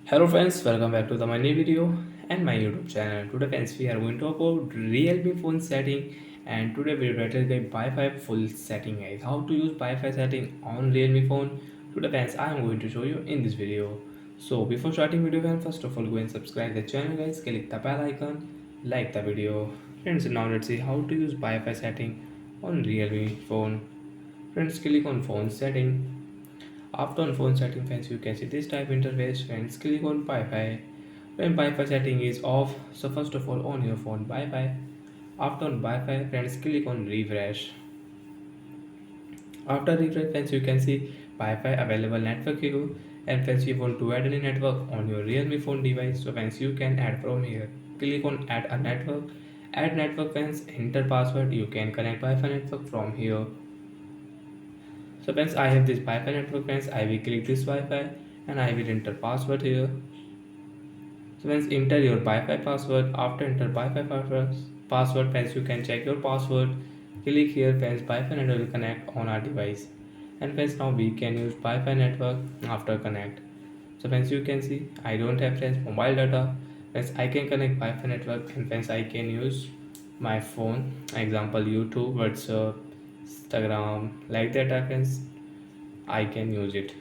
Hello friends, welcome back to my new video and my YouTube channel. Today friends, we are going to talk about Realme phone setting, and today we will the Wi-Fi full setting guys. How to use Wi-Fi setting on Realme phone. Today friends, I am going to show you in this video. So before starting video friends, first of all go and subscribe the channel guys, click the bell icon, like the video. Friends, now let's see how to use Wi-Fi setting on Realme phone. Friends, click on phone setting. After on phone setting friends, you can see this type interface. Friends, click on Wi-Fi. When Wi-Fi setting is off, so first of all on your phone Wi-Fi. After on Wi-Fi friends, click on refresh. After refresh friends, you can see Wi-Fi available network here. And friends, you want to add any network on your Realme phone device, so friends you can add from here. Click on add a network. Add network friends, enter password. You can connect Wi-Fi network from here. So friends, I have this Wi-Fi network friends. I will click this Wi-Fi and I will enter password here. So friends, enter your Wi-Fi password. After enter Wi-Fi password friends, you can check your password. Click here friends, Wi-Fi network will connect on our device. And friends, now we can use Wi-Fi network after connect. So friends, you can see I don't have friends mobile data. Friends, I can connect Wi-Fi network, and friends I can use my phone. Example YouTube, WhatsApp, Instagram, like that friends. I can use it.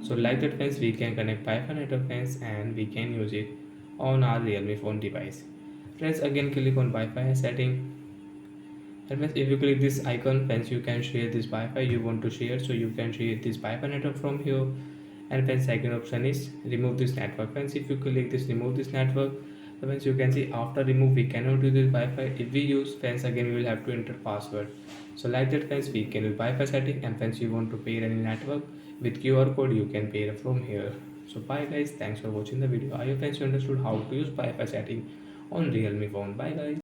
So like that friends, we can connect Wi-Fi network friends and we can use it on our Realme phone device. Friends, again click on Wi-Fi setting. And friends, if you click this icon friends, you can share this Wi-Fi you want to share, so you can share this Wi-Fi network from here. And friends, second option is remove this network. Friends, if you click this remove this network, so friends you can see after remove we cannot use this Wi-Fi. If we use friends, again we will have to enter password. So like that friends, we can use Wi-Fi setting. And friends, you want to pair any network with QR code, you can pair from here. So bye guys, thanks for watching the video. I hope friends you understood how to use Wi-Fi setting on Realme phone. Bye guys.